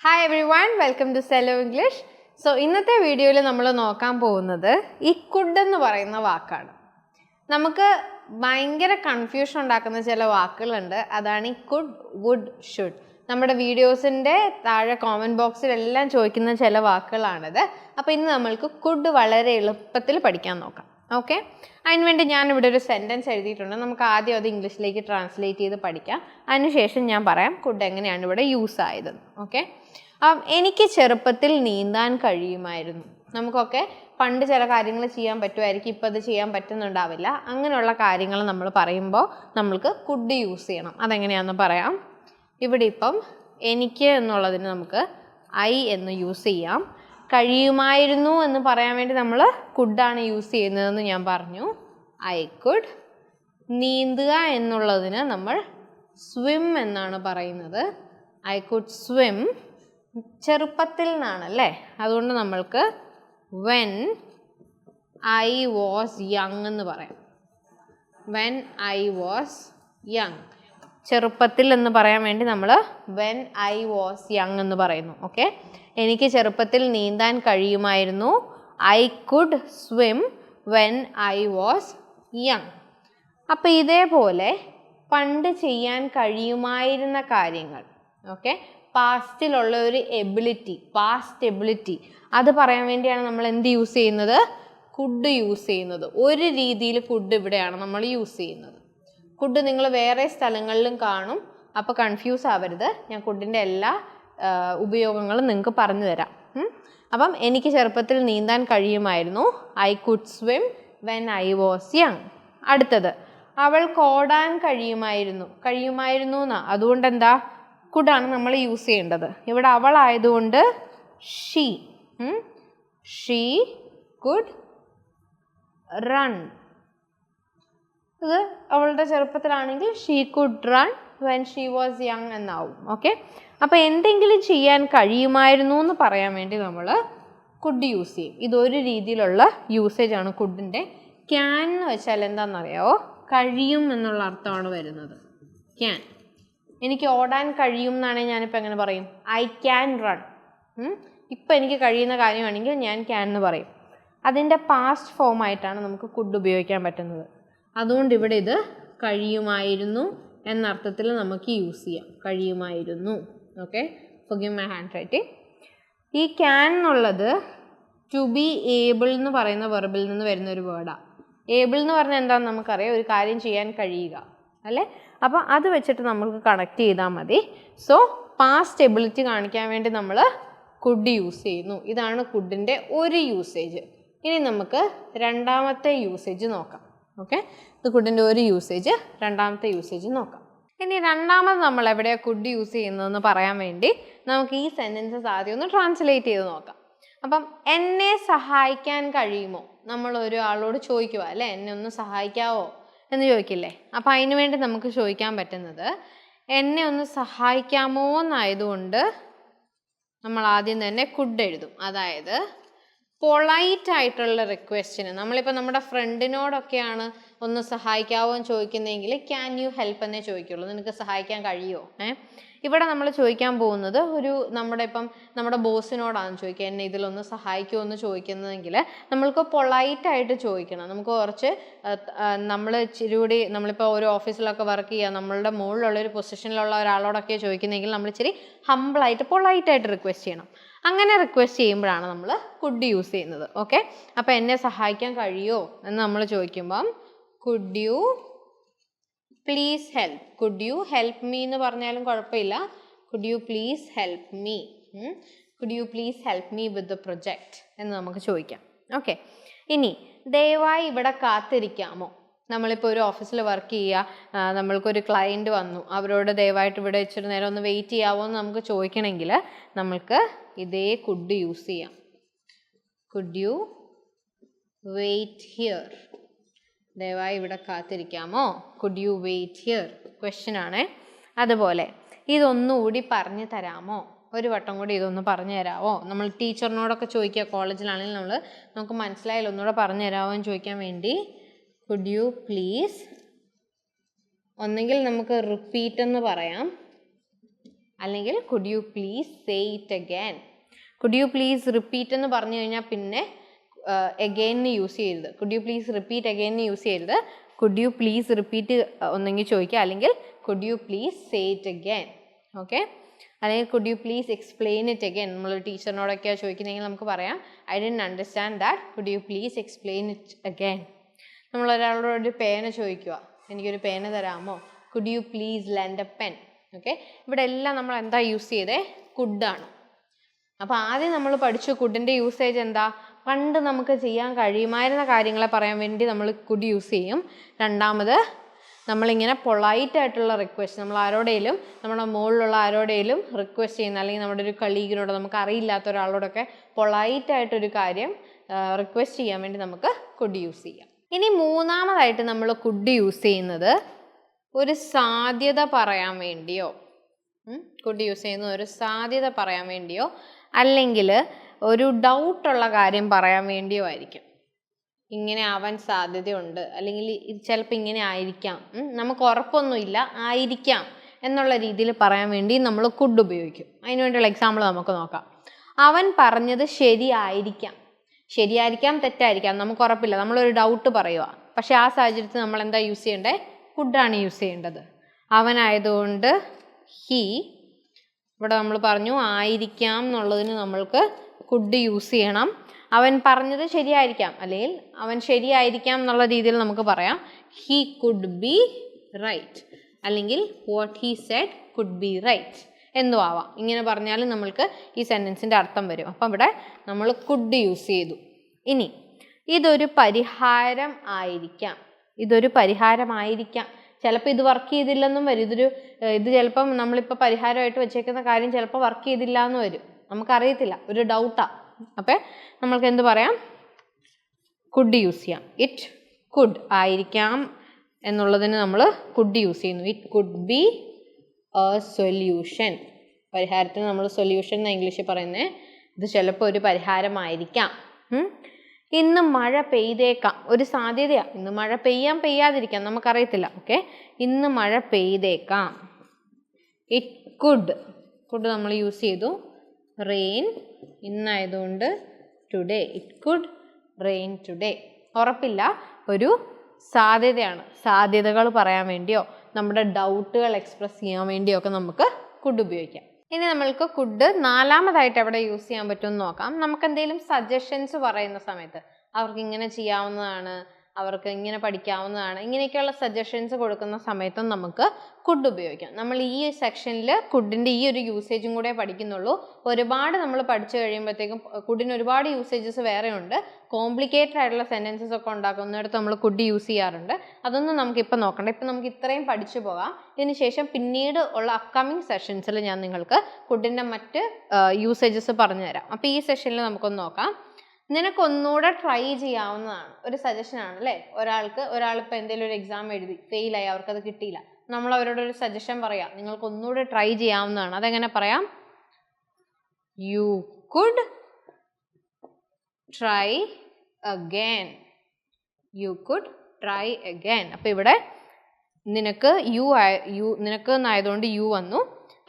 Hi everyone, welcome to Cello English. So, ഇന്നത്തെ വീഡിയോയിൽ നമ്മൾ നോക്കാൻ പോകുന്നത് ഈ could എന്ന് പറയുന്ന വാക്കാണ്. നമുക്ക് ഭയങ്കര കൺഫ്യൂഷൻ ഉണ്ടാക്കുന്ന ചില വാക്കുകളുണ്ട്. അതാണ് ഈ could, would, should. നമ്മുടെ വീഡിയോസിന്റെ താഴെ കമന്റ് ബോക്സിൽ എല്ലാം ചോദിക്കുന്ന ചില വാക്കുകളാണിത്. അപ്പോൾ ഇന്ന് നമ്മൾക്ക് could വളരെ എളുപ്പത്തിൽ പഠിക്കാൻ നോക്കാം. ഓക്കേ? അതിനുവേണ്ടി ഞാൻ ഇവിടെ ഒരു സെന്റൻസ് എഴുതിയിട്ടുണ്ട്. നമുക്ക് ആദ്യം അത് ഇംഗ്ലീഷിലേക്ക് ട്രാൻസ്ലേറ്റ് ചെയ്ത് പഠിക്കാം. അതിനുശേഷം ഞാൻ പറയാം could എങ്ങനെയാണ് ഇവിടെ യൂസ് ആയതെന്ന്. ഓക്കേ? എനിക്ക് ചെറുപ്പത്തിൽ നീന്താൻ കഴിയുമായിരുന്നു. നമുക്കൊക്കെ പണ്ട് ചില കാര്യങ്ങൾ ചെയ്യാൻ പറ്റുമായിരിക്കും, ഇപ്പോൾ അത് ചെയ്യാൻ പറ്റുന്നുണ്ടാവില്ല. അങ്ങനെയുള്ള കാര്യങ്ങൾ നമ്മൾ പറയുമ്പോൾ നമ്മൾക്ക് could യൂസ് ചെയ്യണം. അതെങ്ങനെയാണെന്ന് പറയാം. ഇവിടെ ഇപ്പം എനിക്ക് എന്നുള്ളതിന് നമുക്ക് I എന്ന് യൂസ് ചെയ്യാം. കഴിയുമായിരുന്നു എന്ന് പറയാൻ വേണ്ടി നമ്മൾ could ആണ് യൂസ് ചെയ്യുന്നതെന്ന് ഞാൻ പറഞ്ഞു. I could. നീന്തുക എന്നുള്ളതിന് നമ്മൾ swim എന്നാണ് പറയുന്നത്. I could swim. ചെറുപ്പത്തിൽ നിന്നാണല്ലേ, അതുകൊണ്ട് നമ്മൾക്ക് when I was young എന്ന് പറയാം. when I was young. ചെറുപ്പത്തിൽ എന്ന് പറയാൻ വേണ്ടി നമ്മൾ when I was young എന്ന് പറയുന്നു. ഓക്കെ, എനിക്ക് ചെറുപ്പത്തിൽ നീന്താൻ കഴിയുമായിരുന്നു. I could swim when I was young. അപ്പോൾ ഇതേപോലെ പണ്ട് ചെയ്യാൻ കഴിയുമായിരുന്ന കാര്യങ്ങൾ, ഓക്കെ, പാസ്റ്റിലുള്ള ഒരു എബിലിറ്റി, പാസ്റ്റ് എബിലിറ്റി, അത് പറയാൻ വേണ്ടിയാണ് നമ്മൾ എന്ത് യൂസ് ചെയ്യുന്നത്? could യൂസ് ചെയ്യുന്നത്. ഒരു രീതിയിൽ could ഇവിടെയാണ് നമ്മൾ യൂസ് ചെയ്യുന്നത്. could നിങ്ങൾ വേറെ സ്ഥലങ്ങളിലും കാണും, അപ്പോൾ കൺഫ്യൂസ് ആവരുത്. ഞാൻ couldൻ്റെ എല്ലാ ഉപയോഗങ്ങളും നിങ്ങൾക്ക് പറഞ്ഞു തരാം. അപ്പം എനിക്ക് ചെറുപ്പത്തിൽ നീന്താൻ കഴിയുമായിരുന്നു. I could swim when I was young. അടുത്തത്, അവൾക്ക് ഓടാൻ കഴിയുമായിരുന്നു. കഴിയുമായിരുന്നു എന്നാ, അതുകൊണ്ട് എന്താ could ആണ് നമ്മൾ യൂസ് ചെയ്യേണ്ടത്. ഇവിടെ അവൾ ആയതുകൊണ്ട് she. she could run. ഇത് അവളുടെ ചെറുപ്പത്തിലാണെങ്കിൽ she could run when she was young എന്നാവും. ഓക്കെ, അപ്പോൾ എന്തെങ്കിലും ചെയ്യാൻ കഴിയുമായിരുന്നു എന്ന് പറയാൻ വേണ്ടി നമ്മൾ could യൂസ് ചെയ്യും. ഇതൊരു രീതിയിലുള്ള യൂസേജ് ആണ് couldൻ്റെ. can എന്ന് വെച്ചാൽ എന്താണെന്നറിയാമോ? കഴിയും എന്നുള്ള അർത്ഥമാണ് വരുന്നത്. can. എനിക്ക് ഓടാൻ കഴിയും എന്നാണെങ്കിൽ ഞാനിപ്പോൾ എങ്ങനെ പറയും? I can run. ഇപ്പം എനിക്ക് കഴിയുന്ന കാര്യമാണെങ്കിൽ ഞാൻ can എന്ന് പറയും. അതിൻ്റെ പാസ്റ്റ് ഫോം ആയിട്ടാണ് നമുക്ക് could ഉപയോഗിക്കാൻ പറ്റുന്നത്. അതുകൊണ്ട് ഇവിടെ ഇത് കഴിയുമായിരുന്നു എന്നർത്ഥത്തിൽ നമുക്ക് യൂസ് ചെയ്യാം. കഴിയുമായിരുന്നു. Okay, forgive my handwriting. ഈ can എന്നുള്ളത് to be able എന്ന് പറയുന്ന വെർബിൽ നിന്ന് വരുന്ന ഒരു വേർഡാണ്. ഏബിൾ എന്ന് പറഞ്ഞാൽ എന്താണെന്ന് നമുക്കറിയാം, ഒരു കാര്യം ചെയ്യാൻ കഴിയുക അല്ലേ? അപ്പോൾ അത് വെച്ചിട്ട് നമുക്ക് കണക്ട് ചെയ്താൽ മതി. സോ പാസ്റ്റ് എബിലിറ്റി കാണിക്കാൻ വേണ്ടി നമ്മൾ could യൂസ് ചെയ്യുന്നു. ഇതാണ് couldൻ്റെ ഒരു യൂസേജ്. ഇനി നമുക്ക് രണ്ടാമത്തെ യൂസേജ് നോക്കാം. ഓക്കെ, ഇത് couldൻ്റെ ഒരു യൂസേജ്. രണ്ടാമത്തെ യൂസേജ് നോക്കാം. ഇനി രണ്ടാമത് നമ്മൾ എവിടെയാണ് could യൂസ് ചെയ്യുന്നതെന്ന് പറയാൻ വേണ്ടി നമുക്ക് ഈ സെൻറ്റൻസസ് ആദ്യം ഒന്ന് ട്രാൻസ്ലേറ്റ് ചെയ്ത് നോക്കാം. അപ്പം എന്നെ സഹായിക്കാൻ കഴിയുമോ? നമ്മൾ ഒരാളോട് ചോദിക്കുക അല്ലേ, എന്നെ ഒന്ന് സഹായിക്കാവോ എന്ന് ചോദിക്കില്ലേ? അപ്പം അതിന് വേണ്ടി നമുക്ക് ചോദിക്കാൻ പറ്റുന്നത് എന്നെ ഒന്ന് സഹായിക്കാമോ എന്നായതുകൊണ്ട് നമ്മൾ ആദ്യം തന്നെ could എഴുതും. അതായത് പൊളൈറ്റ് ആയിട്ടുള്ള റിക്വസ്റ്റിന്, നമ്മളിപ്പോൾ നമ്മുടെ ഫ്രണ്ടിനോടൊക്കെയാണ് ഒന്ന് സഹായിക്കാവോ എന്ന് ചോദിക്കുന്നതെങ്കിൽ ക്യാൻ യു ഹെൽപ്പ് എന്നേ ചോദിക്കുള്ളൂ. നിനക്ക് സഹായിക്കാൻ കഴിയുമോ? ഇവിടെ നമ്മൾ ചോദിക്കാൻ പോകുന്നത് നമ്മുടെ ബോസിനോടാണ് ചോദിക്കുക, എന്നെ ഇതിലൊന്ന് സഹായിക്കുമോ എന്ന് ചോദിക്കുന്നതെങ്കിൽ നമ്മൾക്ക് പൊളൈറ്റായിട്ട് ചോദിക്കണം. നമുക്ക് കുറച്ച് നമ്മൾ ഇച്ചിരി കൂടി, നമ്മളിപ്പോൾ ഒരു ഓഫീസിലൊക്കെ വർക്ക് ചെയ്യുക, നമ്മളുടെ മുകളിലുള്ള ഒരു പൊസിഷനിലുള്ള ഒരാളോടൊക്കെ ചോദിക്കുന്നതെങ്കിൽ നമ്മൾ ഇച്ചിരി ഹംബിളായിട്ട് പൊളൈറ്റായിട്ട് റിക്വസ്റ്റ് ചെയ്യണം. അങ്ങനെ റിക്വസ്റ്റ് ചെയ്യുമ്പോഴാണ് നമ്മൾ could യൂസ് ചെയ്യുന്നത്. ഓക്കെ, അപ്പോൾ എന്നെ സഹായിക്കാൻ കഴിയുമോ എന്ന് നമ്മൾ ചോദിക്കുമ്പം could you please help. could you help me എന്ന് പറഞ്ഞാലും കുഴപ്പമില്ല. could you please help me. could you please help me with the project എന്ന് നമുക്ക് ചോദിക്കാം. ഓക്കെ, ഇനി ദയവായി ഇവിടെ കാത്തിരിക്കാമോ? നമ്മളിപ്പോൾ ഒരു ഓഫീസിൽ വർക്ക് ചെയ്യുക, നമ്മൾക്കൊരു ക്ലയൻറ്റ് വന്നു, അവരോട് ദയവായിട്ട് ഇവിടെ ഇച്ചിരി നേരം ഒന്ന് വെയിറ്റ് ചെയ്യാമോ എന്ന് നമുക്ക് ചോദിക്കണമെങ്കിൽ നമ്മൾക്ക് ഇതേ could യൂസ് ചെയ്യാം. could you wait here. ദയവായി ഇവിടെ കാത്തിരിക്കാമോ? could you wait here. Question ആണ്. അതുപോലെ ഇതൊന്നുകൂടി പറഞ്ഞു തരാമോ? ഒരു വട്ടം കൂടി ഇതൊന്ന് പറഞ്ഞു തരാമോ? നമ്മൾ ടീച്ചറിനോടൊക്കെ ചോദിക്കുക, കോളേജിലാണെങ്കിൽ നമുക്ക് മനസ്സിലായാലും ഒന്നുകൂടെ പറഞ്ഞു തരാമോ എന്ന് ചോദിക്കാൻ വേണ്ടി could you please, ഒന്നെങ്കിൽ നമുക്ക് റിപ്പീറ്റ് എന്ന് പറയാം, അല്ലെങ്കിൽ could you please say it again. Could you please repeat എന്ന് പറഞ്ഞു കഴിഞ്ഞാൽ പിന്നെ അഗെയിന് യൂസ് ചെയ്യരുത്. Could you please repeat again use ചെയ്യരുത്. കുഡ് യു പ്ലീസ് റിപ്പീറ്റ് ഒന്നെങ്കിൽ ചോദിക്കുക, അല്ലെങ്കിൽ could you please say it again. Okay, അല്ലെങ്കിൽ could you please explain it again. നമ്മളൊരു ടീച്ചറിനോടൊക്കെ ചോദിക്കുന്നെങ്കിൽ നമുക്ക് പറയാം I didn't understand that, could you please explain it again. നമ്മളൊരാളോട് ഒരു പേന ചോദിക്കുക, എനിക്കൊരു പേന തരാമോ, could you please lent A pen. Okay, ഇവിടെ എല്ലാം നമ്മൾ എന്താ യൂസ് ചെയ്തേ, കുഡാണ്. അപ്പോൾ ആദ്യം നമ്മൾ പഠിച്ചു കുഡിൻ്റെ യൂസേജ് എന്താ, പണ്ട് നമുക്ക് ചെയ്യാൻ കഴിയുമായിരുന്ന കാര്യങ്ങളെ പറയാൻ വേണ്ടി നമ്മൾ കുഡ് യൂസ് ചെയ്യും. രണ്ടാമത് നമ്മളിങ്ങനെ പൊളൈറ്റ് ആയിട്ടുള്ള റിക്വസ്റ്റ്, നമ്മൾ ആരോടെങ്കിലും നമ്മുടെ മുകളിലുള്ള ആരോടെങ്കിലും റിക്വസ്റ്റ് ചെയ്യുന്ന, അല്ലെങ്കിൽ നമ്മുടെ ഒരു കളീഗിനോട്, നമുക്ക് അറിയില്ലാത്ത ഒരാളോടൊക്കെ പൊളൈറ്റ് ആയിട്ടൊരു കാര്യം റിക്വസ്റ്റ് ചെയ്യാൻ വേണ്ടി നമുക്ക് കുഡ് യൂസ് ചെയ്യാം. ഇനി മൂന്നാമതായിട്ട് നമ്മൾ കുഡ് യൂസ് ചെയ്യുന്നത് ഒരു സാധ്യത പറയാൻ വേണ്ടിയോ, കുഡ് യൂസ് ചെയ്യുന്നത് ഒരു സാധ്യത പറയാൻ വേണ്ടിയോ അല്ലെങ്കിൽ ഒരു ഡൗട്ടുള്ള കാര്യം പറയാൻ വേണ്ടിയോ ആയിരിക്കും. ഇങ്ങനെ ആവാൻ സാധ്യതയുണ്ട്, അല്ലെങ്കിൽ ചിലപ്പോൾ ഇങ്ങനെ ആയിരിക്കാം, നമുക്ക് ഉറപ്പൊന്നുമില്ല, ആയിരിക്കാം എന്നുള്ള രീതിയിൽ പറയാൻ വേണ്ടി നമ്മൾ കുഡ് ഉപയോഗിക്കും. അതിന് വേണ്ടിയുള്ള എക്സാമ്പിൾ നമുക്ക് നോക്കാം. അവൻ പറഞ്ഞത് ശരിയായിരിക്കാം. ശരിയായിരിക്കാം, തെറ്റായിരിക്കാം, നമുക്ക് ഉറപ്പില്ല, നമ്മളൊരു ഡൗട്ട് പറയുക. പക്ഷെ ആ സാഹചര്യത്തിൽ നമ്മൾ എന്താ യൂസ് ചെയ്യേണ്ടത്, കുഡാണ് യൂസ് ചെയ്യേണ്ടത്. അവനായതുകൊണ്ട് ഹി, ഇവിടെ നമ്മൾ പറഞ്ഞു ആയിരിക്കാം എന്നുള്ളതിന് നമ്മൾക്ക് കുഡ് യൂസ് ചെയ്യണം. അവൻ പറഞ്ഞത് ശരിയായിരിക്കാം, അല്ലെങ്കിൽ അവൻ ശരിയായിരിക്കാം എന്നുള്ള രീതിയിൽ നമുക്ക് പറയാം ഹി കുഡ് ബി റൈറ്റ്, അല്ലെങ്കിൽ what he said could be right എന്നും ആവാം. ഇങ്ങനെ പറഞ്ഞാൽ നമ്മൾക്ക് ഈ സെൻറ്റൻസിൻ്റെ അർത്ഥം വരും. അപ്പം ഇവിടെ നമ്മൾ കുഡ് യൂസ് ചെയ്തു. ഇനി ഇതൊരു പരിഹാരം ആയിരിക്കാം. ഇതൊരു പരിഹാരമായിരിക്കാം, ചിലപ്പോൾ ഇത് വർക്ക് ചെയ്തില്ലെന്നും വരും. ഇത് ചിലപ്പം നമ്മളിപ്പോൾ പരിഹാരമായിട്ട് വെച്ചേക്കുന്ന കാര്യം ചിലപ്പോൾ വർക്ക് ചെയ്തില്ല എന്ന് വരും, നമുക്കറിയത്തില്ല, ഒരു ഡൗട്ടാണ്. അപ്പം നമ്മൾക്ക് എന്ത് പറയാം, കുഡ് യൂസ് ചെയ്യാം. ഇറ്റ് കുഡ് ആയിരിക്കാം എന്നുള്ളതിന് നമ്മൾ കുഡ് യൂസ് ചെയ്യുന്നു. It could be A solution. പരിഹാരത്തിന് നമ്മൾ സൊല്യൂഷൻ എന്ന് ഇംഗ്ലീഷിൽ പറയുന്നത്. ഇത് ചിലപ്പോൾ ഒരു പരിഹാരമായിരിക്കാം. ഇന്ന് മഴ പെയ്തേക്കാം, ഒരു സാധ്യതയാണ്. ഇന്ന് മഴ പെയ്യാതിരിക്കാം, നമുക്കറിയത്തില്ല. ഓക്കെ, ഇന്ന് മഴ പെയ്തേക്കാം. ഇറ്റ് കുഡ് നമ്മൾ യൂസ് ചെയ്തു. റെയിൻ ഇന്നായതുകൊണ്ട് today, it could rain today. ഉറപ്പില്ല, ഒരു സാധ്യതയാണ്. സാധ്യതകൾ പറയാൻ വേണ്ടിയോ നമ്മുടെ ഡൗട്ടുകൾ എക്സ്പ്രസ് ചെയ്യാൻ വേണ്ടിയോ ഒക്കെ നമുക്ക് കുഡ് ഉപയോഗിക്കാം. ഇനി നമ്മൾക്ക് കുഡ് നാലാമതായിട്ട് എവിടെ യൂസ് ചെയ്യാൻ പറ്റുമെന്ന് നോക്കാം. നമുക്ക് എന്തെങ്കിലും സജഷൻസ് പറയുന്ന സമയത്ത്, അവർക്ക് ഇങ്ങനെ ചെയ്യാവുന്നതാണ്, അവർക്ക് ഇങ്ങനെ പഠിക്കാവുന്നതാണ്, ഇങ്ങനെയൊക്കെയുള്ള സജഷൻസ് കൊടുക്കുന്ന സമയത്തും നമുക്ക് കുഡ് ഉപയോഗിക്കാം. നമ്മൾ ഈ സെക്ഷനിൽ കുഡിൻ്റെ ഈ ഒരു യൂസേജും കൂടെ പഠിക്കുന്നുള്ളൂ. ഒരുപാട് നമ്മൾ പഠിച്ചു കഴിയുമ്പോഴത്തേക്കും കുഡിന് ഒരുപാട് യൂസേജസ് വേറെ ഉണ്ട്. കോംപ്ലിക്കേറ്റഡ് ആയിട്ടുള്ള സെൻറ്റൻസസ് ഒക്കെ ഉണ്ടാക്കുന്നിടത്ത് നമ്മൾ കുഡ് യൂസ് ചെയ്യാറുണ്ട്. അതൊന്നും നമുക്കിപ്പോൾ നോക്കണ്ട. ഇപ്പം നമുക്ക് ഇത്രയും പഠിച്ചു പോകാം. ഇതിന് ശേഷം പിന്നീട് ഉള്ള അപ്കമിങ് സെഷൻസിൽ ഞാൻ നിങ്ങൾക്ക് കുഡിൻ്റെ മറ്റ് യൂസേജസ് പറഞ്ഞു തരാം. അപ്പോൾ ഈ സെഷനിൽ നമുക്കൊന്ന് നോക്കാം. നിനക്കൊന്നുകൂടെ ട്രൈ ചെയ്യാവുന്നതാണ്, ഒരു സജഷനാണ് അല്ലേ. ഒരാളിപ്പോൾ എന്തെങ്കിലും ഒരു എക്സാം എഴുതി ഫെയിലായി, അവർക്കത് കിട്ടിയില്ല, നമ്മൾ അവരോടൊരു സജഷൻ പറയാം, നിങ്ങൾക്ക് ഒന്നുകൂടെ ട്രൈ ചെയ്യാവുന്നതാണ്. അതെങ്ങനെ പറയാം, you could try again. You could try again. അപ്പോൾ ഇവിടെ നിനക്ക് നിനക്ക് എന്നായതുകൊണ്ട് യു വന്നു.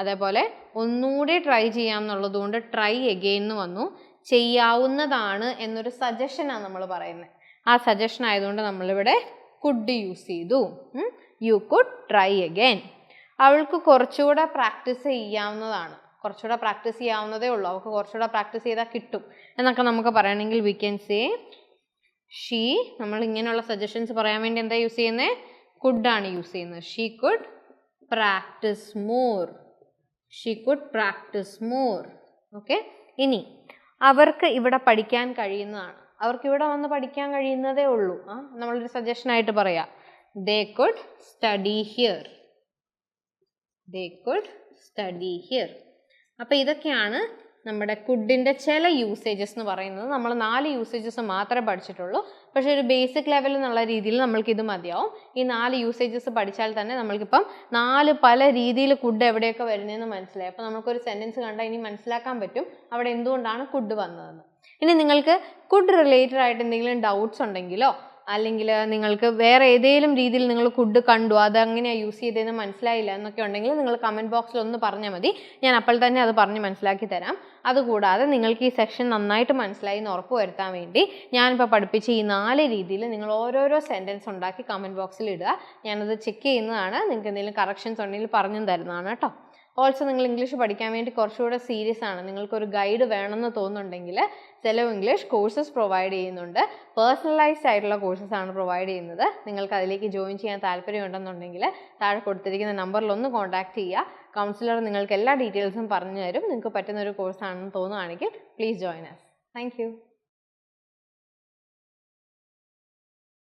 അതേപോലെ ഒന്നുകൂടെ ട്രൈ ചെയ്യാം എന്നുള്ളത് കൊണ്ട് ട്രൈ അഗൈൻ എന്ന് വന്നു. ചെയ്യാവുന്നതാണ് എന്നൊരു സജഷനാണ് നമ്മൾ പറയുന്നത്. ആ സജഷൻ ആയതുകൊണ്ട് നമ്മളിവിടെ കുഡ് യൂസ് ചെയ്തു. You could try again. അവൾക്ക് കുറച്ചുകൂടെ പ്രാക്ടീസ് ചെയ്യാവുന്നതാണ്. കുറച്ചുകൂടെ പ്രാക്ടീസ് ചെയ്യാവുന്നതേ ഉള്ളൂ, അവൾക്ക് കുറച്ചുകൂടെ പ്രാക്ടീസ് ചെയ്താൽ കിട്ടും എന്നൊക്കെ നമുക്ക് പറയണമെങ്കിൽ വി ക്യാൻ സേ ഷീ. നമ്മൾ ഇങ്ങനെയുള്ള സജഷൻസ് പറയാൻ വേണ്ടി എന്താ യൂസ് ചെയ്യുന്നത്, കുഡാണ് യൂസ് ചെയ്യുന്നത്. She could practice more. She could practice more. Okay, ഇനി അവർക്ക് ഇവിടെ പഠിക്കാൻ കഴിയുന്നതാണ്. അവർക്ക് ഇവിടെ വന്ന് പഠിക്കാൻ കഴിയുന്നതേ ഉള്ളൂ. നമ്മളൊരു സജഷനായിട്ട് പറയാം, they could study here. They could study here. അപ്പോൾ ഇതൊക്കെയാണ് നമ്മുടെ കുഡിൻ്റെ ചില യൂസേജസ് എന്ന് പറയുന്നത്. നമ്മൾ 4 യൂസേജസ് മാത്രമേ പഠിച്ചിട്ടുള്ളൂ. പക്ഷേ ഒരു ബേസിക് ലെവൽ എന്നുള്ള രീതിയിൽ നമ്മൾക്കിത് മതിയാവും. ഈ 4 യൂസേജസ് പഠിച്ചാൽ തന്നെ നമ്മൾക്കിപ്പം 4 പല രീതിയിൽ കുഡ് എവിടെയൊക്കെ വരുന്നതെന്ന് മനസ്സിലായി. അപ്പോൾ നമുക്കൊരു സെൻറ്റൻസ് കണ്ടാൽ ഇനി മനസ്സിലാക്കാൻ പറ്റും അവിടെ എന്തുകൊണ്ടാണ് കുഡ് വന്നതെന്ന്. ഇനി നിങ്ങൾക്ക് കുഡ് റിലേറ്റഡ് ആയിട്ട് എന്തെങ്കിലും ഡൗട്ട്സ് ഉണ്ടെങ്കിലോ അല്ലെങ്കിൽ നിങ്ങൾക്ക് വേറെ ഏതെങ്കിലും രീതിയിൽ നിങ്ങൾ കുഡ് കണ്ടു അതെങ്ങനെയാണ് യൂസ് ചെയ്തതെന്ന് മനസ്സിലായില്ല എന്നൊക്കെ ഉണ്ടെങ്കിൽ നിങ്ങൾ കമൻറ്റ് ബോക്സിൽ ഒന്ന് പറഞ്ഞാൽ മതി. ഞാൻ അപ്പോൾ തന്നെ അത് പറഞ്ഞ് മനസ്സിലാക്കി തരാം. അതുകൂടാതെ നിങ്ങൾക്ക് ഈ സെക്ഷൻ നന്നായിട്ട് മനസ്സിലായി എന്ന് ഉറപ്പ് വരുത്താൻ വേണ്ടി ഞാനിപ്പോൾ പഠിപ്പിച്ച ഈ 4 രീതിയിൽ നിങ്ങൾ ഓരോരോ സെൻറ്റൻസ് ഉണ്ടാക്കി കമൻറ്റ് ബോക്സിൽ ഇടുക. ഞാനത് ചെക്ക് ചെയ്യുന്നതാണ്. നിങ്ങൾക്ക് എന്തെങ്കിലും കറക്ഷൻസ് ഉണ്ടെങ്കിൽ പറഞ്ഞും തരുന്നതാണ് കേട്ടോ. ഓൾസോ നിങ്ങൾ ഇംഗ്ലീഷ് പഠിക്കാൻ വേണ്ടി കുറച്ചുകൂടെ സീരിയസ് ആണ്, നിങ്ങൾക്കൊരു ഗൈഡ് വേണമെന്ന് തോന്നുന്നുണ്ടെങ്കിൽ സെലോ ഇംഗ്ലീഷ് കോഴ്സസ് പ്രൊവൈഡ് ചെയ്യുന്നുണ്ട്. പേഴ്സണലൈസ്ഡ് ആയിട്ടുള്ള കോഴ്സസ് ആണ് പ്രൊവൈഡ് ചെയ്യുന്നത്. നിങ്ങൾക്ക് അതിലേക്ക് ജോയിൻ ചെയ്യാൻ താല്പര്യമുണ്ടെന്നുണ്ടെങ്കിൽ താഴെ കൊടുത്തിരിക്കുന്ന നമ്പറിൽ ഒന്ന് കോൺടാക്ട് ചെയ്യുക. കൗൺസിലർ നിങ്ങൾക്ക് എല്ലാ ഡീറ്റെയിൽസും പറഞ്ഞു തരും. നിങ്ങൾക്ക് പറ്റുന്ന ഒരു കോഴ്സാണെന്ന് തോന്നുകയാണെങ്കിൽ please join us. Thank you.